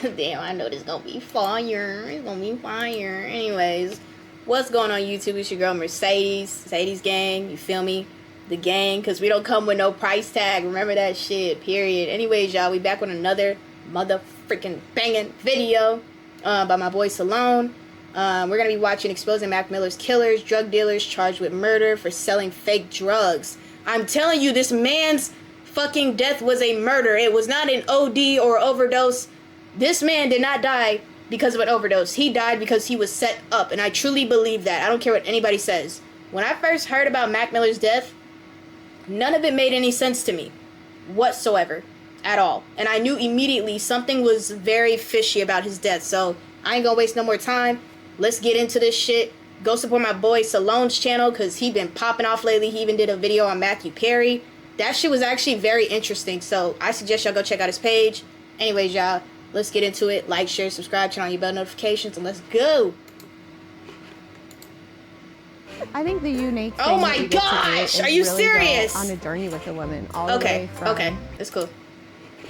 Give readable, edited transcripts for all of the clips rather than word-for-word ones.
Damn, I know this gonna be fire. It's gonna be fire. Anyways, what's going on YouTube? It's your girl Mercedes gang. You feel me? The gang, cause we don't come with no price tag. Remember that shit. Period. Anyways, y'all, we back with another mother freaking banging video by my boy Salone. We're gonna be watching exposing Mac Miller's killers, drug dealers charged with murder for selling fake drugs. I'm telling you, this man's fucking death was a murder. It was not an OD or overdose. This man did not die because of an overdose. He died because he was set up, and I truly believe that. I don't care what anybody says. When I first heard about Mac Miller's death, none of it made any sense to me whatsoever at all. And I knew immediately something was very fishy about his death. So I ain't gonna waste no more time. Let's get into this shit. Go support my boy Salone's channel because he been popping off lately. He even did a video on Matthew Perry. That shit was actually very interesting. So I suggest y'all go check out his page. Anyways, y'all, let's get into it. Like, share, subscribe, turn on your bell notifications, and let's go. I think the unique thing Oh my gosh, are you really serious? on a journey with a woman all the way from Okay, that's cool.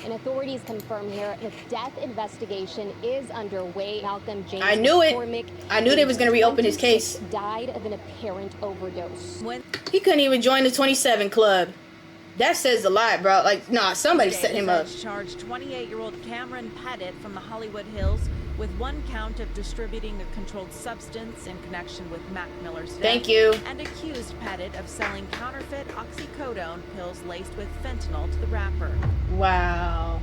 And authorities confirm here the death investigation is underway. Malcolm James I knew it. McCormick, I knew they was gonna reopen his case. Died of an apparent overdose. He couldn't even join the 27 club. That says a lot, bro. Like, nah, somebody set him up. Charged 28-year-old Cameron Pettit from the Hollywood Hills with one count of distributing a controlled substance in connection with Mac Miller's death. Thank you. And accused Pettit of selling counterfeit oxycodone pills laced with fentanyl to the rapper. Wow.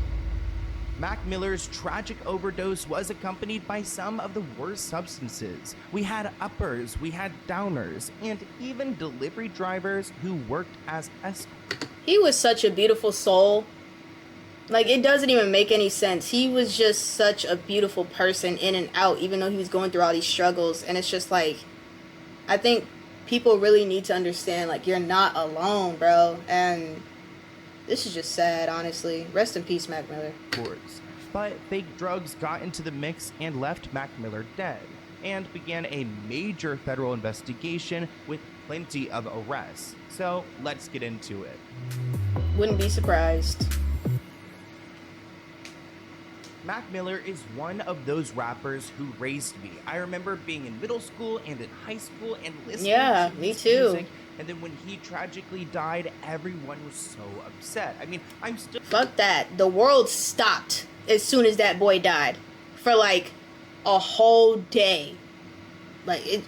Mac Miller's tragic overdose was accompanied by some of the worst substances. We had uppers, we had downers, and even delivery drivers who worked as escorts. He was such a beautiful soul. Like, it doesn't even make any sense. He was just such a beautiful person in and out, even though he was going through all these struggles. And it's just like, I think people really need to understand, like, you're not alone, bro. And this is just sad, honestly. Rest in peace, Mac Miller. But fake drugs got into the mix and left Mac Miller dead, and began a major federal investigation with plenty of arrests. So let's get into it. Wouldn't be surprised. Mac Miller is one of those rappers who raised me. I remember being in middle school and in high school and listening to me his too. music. And then when he tragically died, everyone was so upset. I mean, I'm still... Fuck that. The world stopped as soon as that boy died. For like a whole day. Like, it...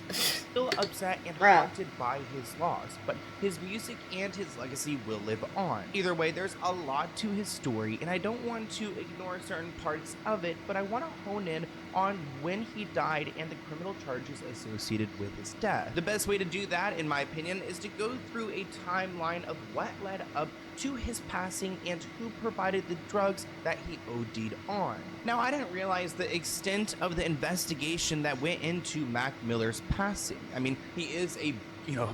still upset and Bruh. haunted by his loss, but his music and his legacy will live on. Either way, there's a lot to his story, and I don't want to ignore certain parts of it, but I want to hone in on when he died and the criminal charges associated with his death. The best way to do that, in my opinion, is to go through a timeline of what led up to his passing and who provided the drugs that he OD'd on. Now, I didn't realize the extent of the investigation that went into Mac Miller's passing. I mean, he is a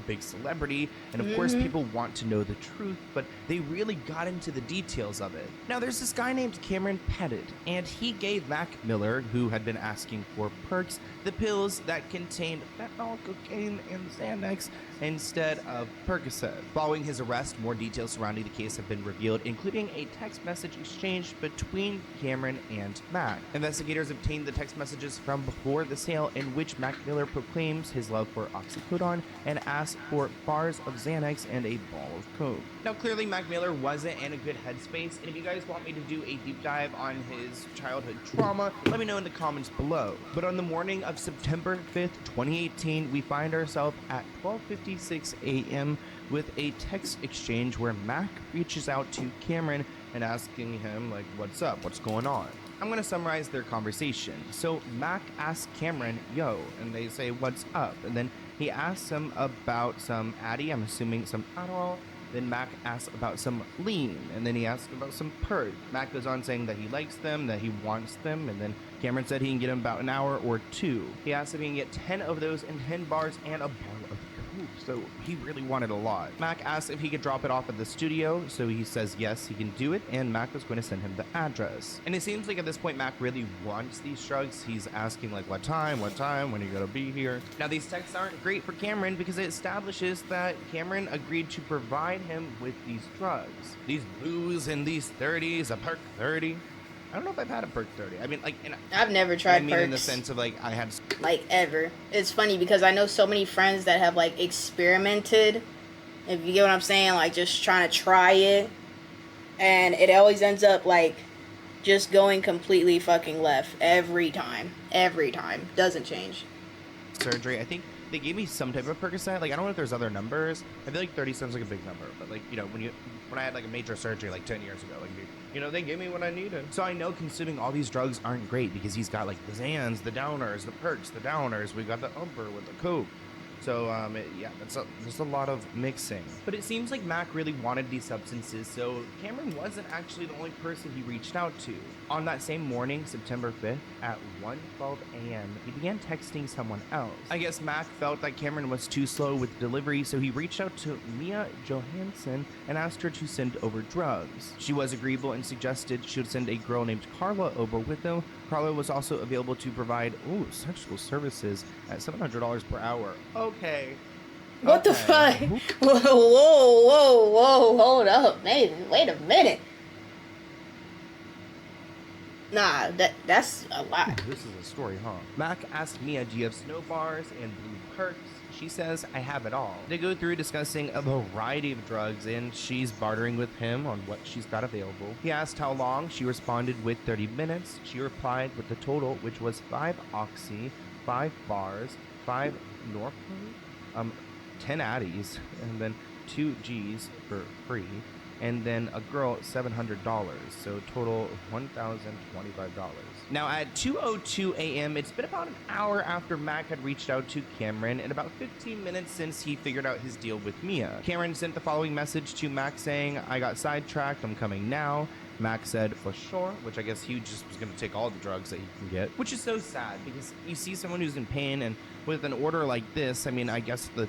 big celebrity, and of course people want to know the truth, but they really got into the details of it. Now, there's this guy named Cameron Pettit, and he gave Mac Miller, who had been asking for perks, the pills that contained fentanyl, cocaine, and Xanax instead of Percocet. Following his arrest, more details surrounding the case have been revealed, including a text message exchange between Cameron and Mac. Investigators obtained the text messages from before the sale, in which Mac Miller proclaims his love for oxycodone and asks for bars of Xanax and a ball of coke. Now, clearly Mac Miller wasn't in a good headspace, and if you guys want me to do a deep dive on his childhood trauma, let me know in the comments below. But on the morning of September 5th, 2018, we find ourselves at 12:56 a.m. with a text exchange where Mac reaches out to Cameron and asking him, like, what's up, what's going on? I'm going to summarize their conversation. So Mac asks Cameron, yo, and they say, what's up? And then he asks him about some Addy, I'm assuming some Adderall. Then Mac asks about some lean, and then he asks about some perk. Mac goes on saying that he likes them, that he wants them, and then Cameron said he can get them about an hour or two. He asked if he can get 10 of those and 10 bars and a bar of coke, so he really wanted a lot. Mac asked if he could drop it off at the studio, so he says yes, he can do it, and Mac was going to send him the address. And it seems like at this point Mac really wants these drugs. He's asking like, what time, when are you gonna be here? Now, these texts aren't great for Cameron because it establishes that Cameron agreed to provide him with these drugs. These booze and these 30s, a perk 30. I don't know if I've had a perk 30. I mean, like, and I've never I tried mean perks. in the sense of like I had. Like ever. It's funny because I know so many friends that have like experimented, if you get what I'm saying, like just trying to try it, and it always ends up like just going completely fucking left every time. Doesn't change. Surgery. I think they gave me some type of Percocet. Like I don't know if there's other numbers. I feel like 30 sounds like a big number, but like, you know, when I had like a major surgery like 10 years ago, like, you know, they gave me what I needed. So I know consuming all these drugs aren't great because he's got like the Zans, the downers, the perks, the downers. We got the umber with the coke. So yeah, there's a lot of mixing. But it seems like Mac really wanted these substances, so Cameron wasn't actually the only person he reached out to. On that same morning, September 5th, at 1:12 a.m., he began texting someone else. I guess Mac felt that Cameron was too slow with delivery, so he reached out to Mia Johansson and asked her to send over drugs. She was agreeable and suggested she would send a girl named Carla over with them. Carla was also available to provide sexual services at $700 per hour. Okay. What the fuck? Whoa, hold up. Wait a minute. Nah, that's a lot. This is a story, huh? Mac asked Mia, do you have snow bars and blue perks? She says, I have it all. They go through discussing a variety of drugs, and she's bartering with him on what she's got available. He asked how long. She responded with 30 minutes. She replied with the total, which was 5 Oxy, 5 bars, 5 Norco, 10 Addies, and then 2 Gs for free, and then a girl $700, so total $1,025. Now at 2:02 a.m., it's been about an hour after Mac had reached out to Cameron and about 15 minutes since he figured out his deal with Mia. Cameron sent the following message to Mac saying, I got sidetracked, I'm coming now. Mac said, for sure, which I guess he just was going to take all the drugs that he can get, which is so sad because you see someone who's in pain, and with an order like this, I mean, I guess the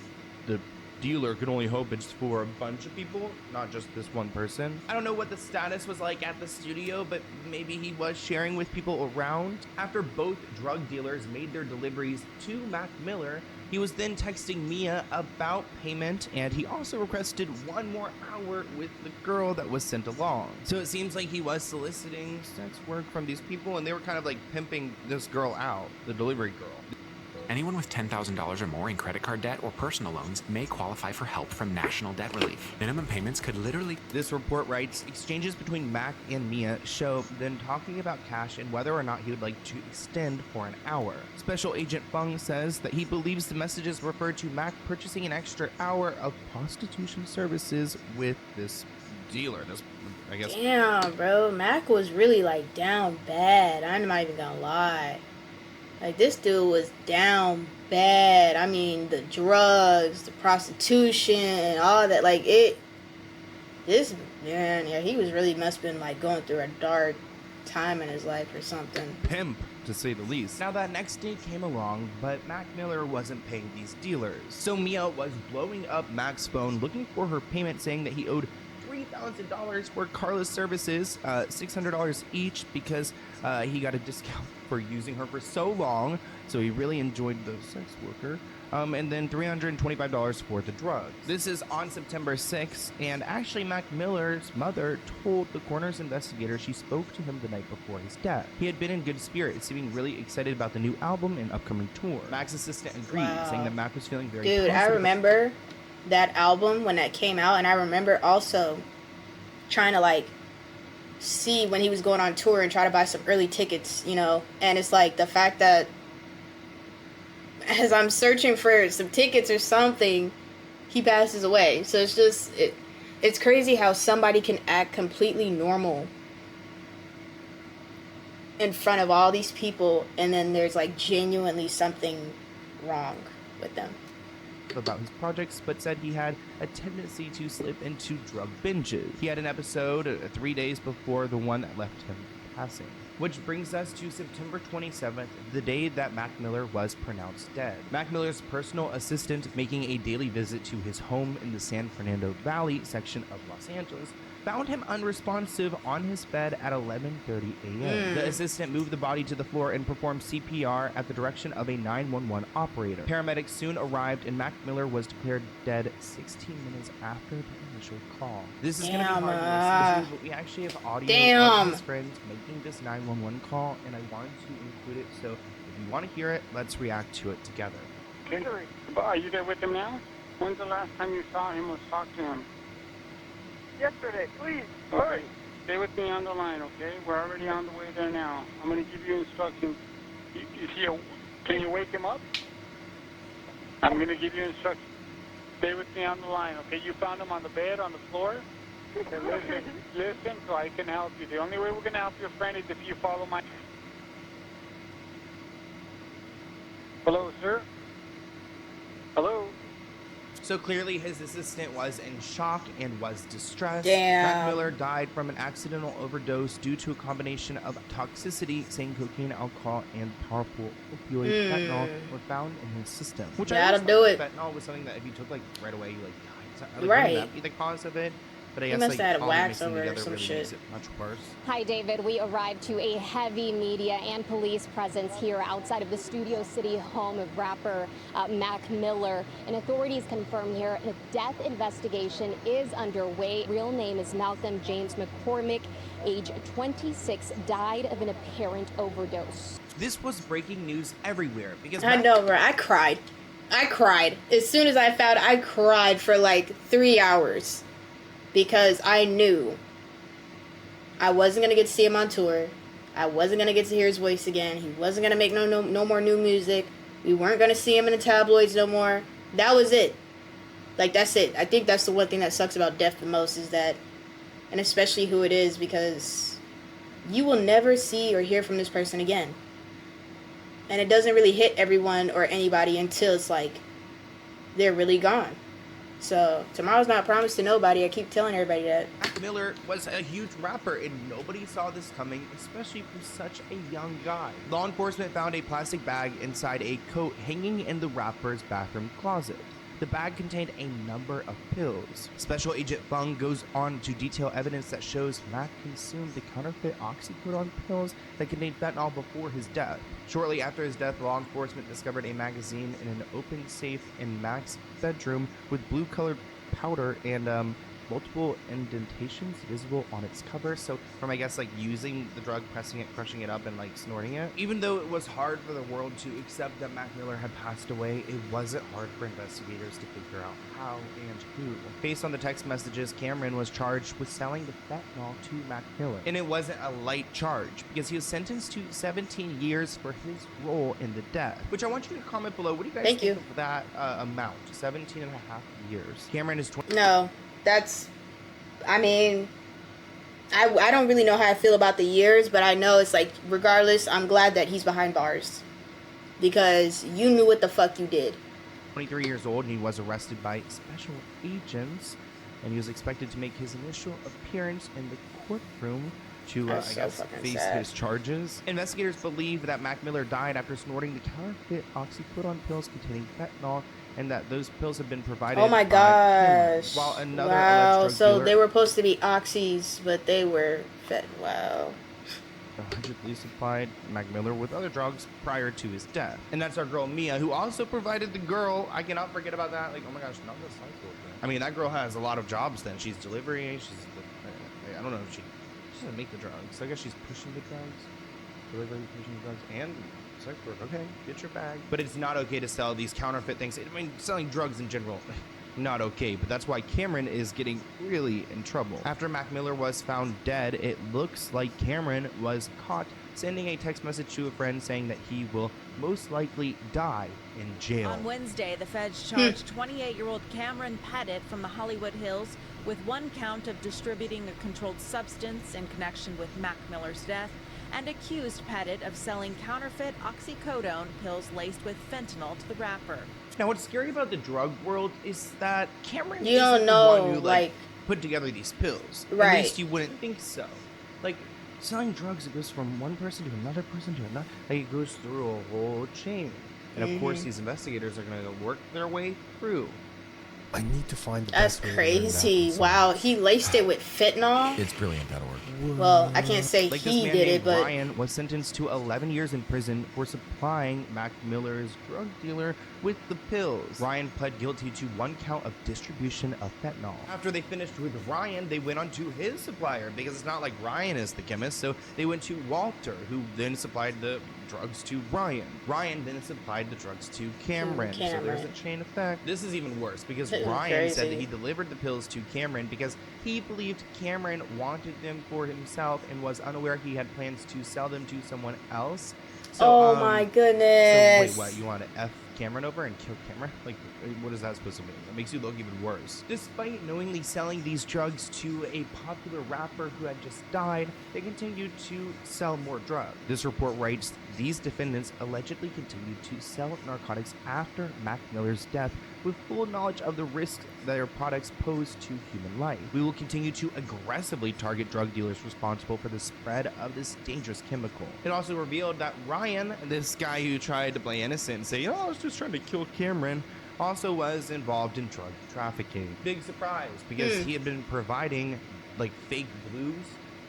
dealer could only hope it's for a bunch of people, not just this one person. I don't know what the status was like at the studio, but maybe he was sharing with people around. After both drug dealers made their deliveries to Mac Miller, he was then texting Mia about payment, and he also requested one more hour with the girl that was sent along. So it seems like he was soliciting sex work from these people, and they were kind of like pimping this girl out, the delivery girl. Anyone with $10,000 or more in credit card debt or personal loans may qualify for help from National Debt Relief. Minimum payments could literally... This report writes, exchanges between Mac and Mia show them talking about cash and whether or not he would like to extend for an hour. Special Agent Fung says that he believes the messages refer to Mac purchasing an extra hour of prostitution services with this dealer. I guess. Damn, bro. Mac was really like down bad. I'm not even gonna lie. Like, this dude was down bad. I mean, the drugs, the prostitution, all that. Like, this man, yeah, he was really must have been, like, going through a dark time in his life or something. Pimp, to say the least. Now, that next day came along, but Mac Miller wasn't paying these dealers. So Mia was blowing up Mac's phone looking for her payment, saying that he owed $3,000 for Carla's services, $600 each, because he got a discount for using her for so long, so he really enjoyed the sex worker, and then $325 for the drugs. This is on September 6th, and actually Mac Miller's mother told the coroner's investigator she spoke to him the night before his death. He had been in good spirits, seeming really excited about the new album and upcoming tour. Mac's assistant agreed, saying that Mac was feeling very Dude, I remember that album when that came out, and I remember also trying to like see when he was going on tour and try to buy some early tickets, you know, and it's like the fact that as I'm searching for some tickets or something, he passes away. So it's just it's crazy how somebody can act completely normal in front of all these people, and then there's like genuinely something wrong with them. About his projects, but said he had a tendency to slip into drug binges. He had an episode 3 days before the one that left him passing. Which brings us to September 27th, the day that Mac Miller was pronounced dead. Mac Miller's personal assistant, making a daily visit to his home in the San Fernando Valley section of Los Angeles, found him unresponsive on his bed at 11:30 a.m. The assistant moved the body to the floor and performed CPR at the direction of a 911 operator. Paramedics soon arrived, and Mac Miller was declared dead 16 minutes after the initial call. This is going to be Damn, hard to listen to, but we actually have audio damn. of his friends making this 911 call, and I wanted to include it. So if you want to hear it, let's react to it together. Okay. But are you there with him now? When's the last time you saw him or talked to him? Yesterday, please. All right. Stay with me on the line, okay? We're already on the way there now. I'm going to give you instructions. Can you wake him up? I'm going to give you instructions. Stay with me on the line, okay? You found him on the bed, on the floor? Okay, listen, so I can help you. The only way we're going to help your friend is if you follow my... Hello, sir? Hello? So clearly his assistant was in shock and was distressed. Damn. Mac Miller died from an accidental overdose due to a combination of toxicity, saying cocaine, alcohol, and powerful opioid fentanyl were found in his system. Which That'll I do it. Fentanyl was something that if you took like right away, you like died. So, Right. Wouldn't that be the cause of it? But I guess must like have had all wax mixing over it or together some really shit. makes it much worse. Hi, David. We arrived to a heavy media and police presence here outside of the Studio City home of rapper Mac Miller. And authorities confirm here a death investigation is underway. Real name is Malcolm James McCormick, age 26, died of an apparent overdose. This was breaking news everywhere because I know, bro. I cried. As soon as I found, I cried for like 3 hours. Because I knew I wasn't going to get to see him on tour. I wasn't going to get to hear his voice again. He wasn't going to make no more new music. We weren't going to see him in the tabloids no more. That was it. Like, that's it. I think that's the one thing that sucks about death the most is that, and especially who it is, because you will never see or hear from this person again. And it doesn't really hit everyone or anybody until it's like they're really gone. So, tomorrow's not promised to nobody. I keep telling everybody that. Mac Miller was a huge rapper, and nobody saw this coming, especially for such a young guy. Law enforcement found a plastic bag inside a coat hanging in the rapper's bathroom closet. The bag contained a number of pills. Special Agent Fung goes on to detail evidence that shows Mac consumed the counterfeit oxycodone pills that contained fentanyl before his death. Shortly after his death, law enforcement discovered a magazine in an open safe in Mac's bedroom with blue-colored powder and multiple indentations visible on its cover. So from, I guess, like using the drug, pressing it, crushing it up, and like snorting it. Even though it was hard for the world to accept that Mac Miller had passed away, it wasn't hard for investigators to figure out how and who. Based on the text messages, Cameron was charged with selling the fentanyl to Mac Miller. And it wasn't a light charge because he was sentenced to 17 years for his role in the death. Which I want you to comment below. What do you guys think of that amount? 17 and a half years. Cameron is 20. No. That's, I mean, I don't really know how I feel about the years, but I know it's like, regardless, I'm glad that he's behind bars. Because you knew what the fuck you did. 23 years old, and he was arrested by special agents, and he was expected to make his initial appearance in the courtroom to, face his charges. Investigators believe that Mac Miller died after snorting the counterfeit oxycodone pills containing fentanyl, and that those pills have been provided. Oh my gosh. While another wow. alleged drug So dealer, they were supposed to be oxys, but they were wow. allegedly supplied Mac Miller with other drugs prior to his death. And that's our girl Mia, who also provided the girl. I cannot forget about that. Like, oh my gosh, not the cycle thing. I mean, that girl has a lot of jobs then. She's delivering, I don't know if she doesn't make the drugs. I guess she's pushing the drugs. Delivering, pushing the drugs, and sex work. Okay, get your bag. But it's not okay to sell these counterfeit things. I mean, selling drugs in general, not okay. But that's why Cameron is getting really in trouble. After Mac Miller was found dead, it looks like Cameron was caught sending a text message to a friend saying that he will most likely die in jail. On Wednesday, the feds charged 28-year-old Cameron Pettit from the Hollywood Hills with one count of distributing a controlled substance in connection with Mac Miller's death, and accused Pettit of selling counterfeit oxycodone pills laced with fentanyl to the rapper. Now, what's scary about the drug world is that Cameron You isn't don't the know, one who like put together these pills. Right. At least you wouldn't think so. Like, selling drugs, it goes from one person to another person to another. Like, it goes through a whole chain. And of course, these investigators are going to work their way through I need to find the That's best way to learn crazy. that. Wow, he laced it with fentanyl. It's brilliant.org. Well, I can't say Like this he man did named it, but Ryan was sentenced to 11 years in prison for supplying Mac Miller's drug dealer with the pills. Ryan pled guilty to 1 count of distribution of fentanyl. After they finished with Ryan, they went on to his supplier, because it's not like Ryan is the chemist, so they went to Walter, who then supplied the drugs to Ryan. Ryan then supplied the drugs to Cameron. So there's a chain effect. This is even worse, because This is Ryan said that crazy. he delivered the pills to Cameron because he believed Cameron wanted them for himself and was unaware he had plans to sell them to someone else. So, oh my goodness. So wait, what? You want to F Cameron over and kill Cameron? Like, what is that supposed to mean? That makes you look even worse. Despite knowingly selling these drugs to a popular rapper who had just died, they continued to sell more drugs. This report writes, these defendants allegedly continued to sell narcotics after Mac Miller's death with full knowledge of the risks their products pose to human life. We will continue to aggressively target drug dealers responsible for the spread of this dangerous chemical. It also revealed that Ryan, this guy who tried to play innocent and say, I was just trying to kill Cameron, also was involved in drug trafficking. Big surprise, because he had been providing like fake blues,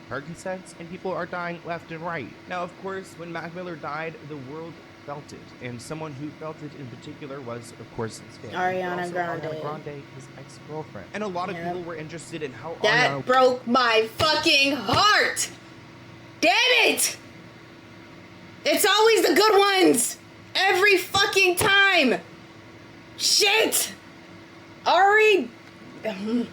Percocets, and people are dying left and right. Now, of course, when Mac Miller died, the world felt it, and someone who felt it in particular was, of course, his family. Ariana Also, Grande. Ariana Grande, his ex-girlfriend. And a lot of people were interested in how That Ariana... broke my fucking heart. Damn it! It's always the good ones. Every fucking time. Shit. Ari.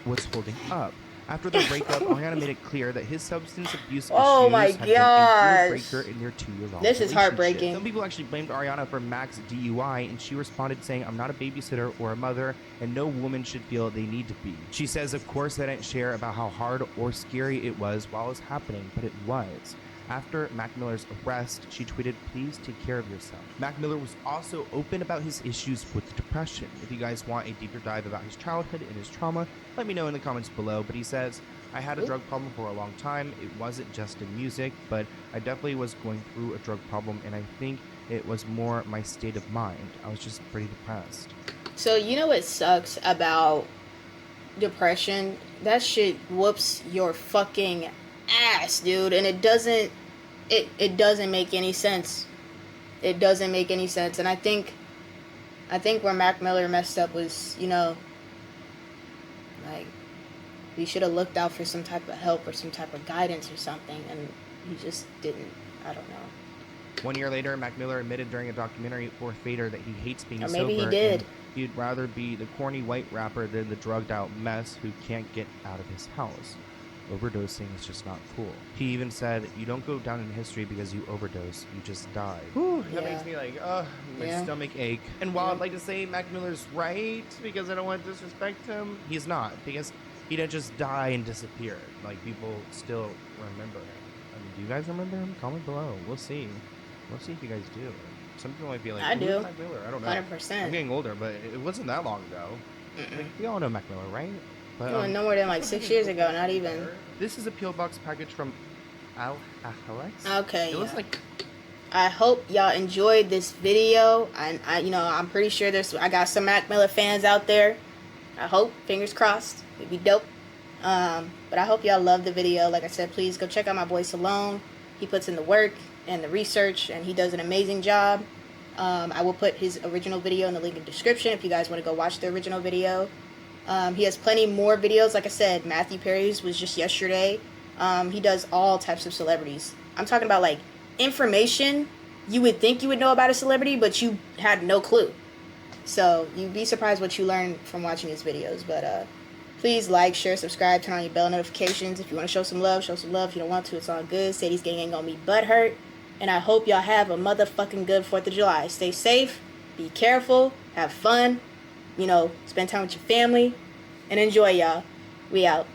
was holding up. After their breakup, Ariana made it clear that his substance abuse Oh issues my had been a gosh. deal breaker in their 2-year-long This is relationship. heartbreaking. Some people actually blamed Ariana for Mac's DUI, and she responded saying, I'm not a babysitter or a mother, and no woman should feel they need to be. She says, of course, they didn't share about how hard or scary it was while it was happening, but it was. After Mac Miller's arrest, she tweeted, please take care of yourself. Mac Miller was also open about his issues with depression. If you guys want a deeper dive about his childhood and his trauma, let me know in the comments below. But he says, I had a drug problem for a long time. It wasn't just in music, but I definitely was going through a drug problem, and I think it was more my state of mind. I was just pretty depressed. So you know what sucks about depression? That shit whoops your fucking ass, dude, and it doesn't make any sense. It doesn't make any sense. And I think where Mac Miller messed up was, you know, like, he should have looked out for some type of help or some type of guidance or something, and he just didn't. I don't know. 1 year later, Mac Miller admitted during a documentary for Fader that he hates being Or sober. maybe he did. And he'd rather be the corny white rapper than the drugged out mess who can't get out of his house. Overdosing is just not cool. He even said, you don't go down in history because you overdose, you just die. Whew, that makes me like, my stomach ache. And while I'd like to say Mac Miller's right, because I don't want to disrespect him, he's not, because he didn't just die and disappear. Like, people still remember him. I mean, do you guys remember him? Comment below. We'll see. We'll see if you guys do. Some people might be like, I who's do. Mac Miller? I don't know. 100%. I'm getting older, but it wasn't that long ago. Like, we all know Mac Miller, right? But, No, no more than like 6 years ago, not even. This is a PO box package from Alex. Okay. It looks like. I hope y'all enjoyed this video. I'm pretty sure I got some Mac Miller fans out there. I hope, fingers crossed, it'd be dope. But I hope y'all love the video. Like I said, please go check out my boy Salone. He puts in the work and the research, and he does an amazing job. I will put his original video in the link in the description if you guys want to go watch the original video. He has plenty more videos. Like I said, Matthew Perry's was just yesterday. He does all types of celebrities. I'm talking about like information you would think you would know about a celebrity, but you had no clue. So you'd be surprised what you learn from watching his videos. But please like, share, subscribe, turn on your bell notifications. If you want to show some love, show some love. If you don't want to, it's all good. Sadie's gang ain't gonna be butthurt. And I hope y'all have a motherfucking good 4th of July. Stay safe, be careful, have fun. You know, spend time with your family, and enjoy, y'all. We out.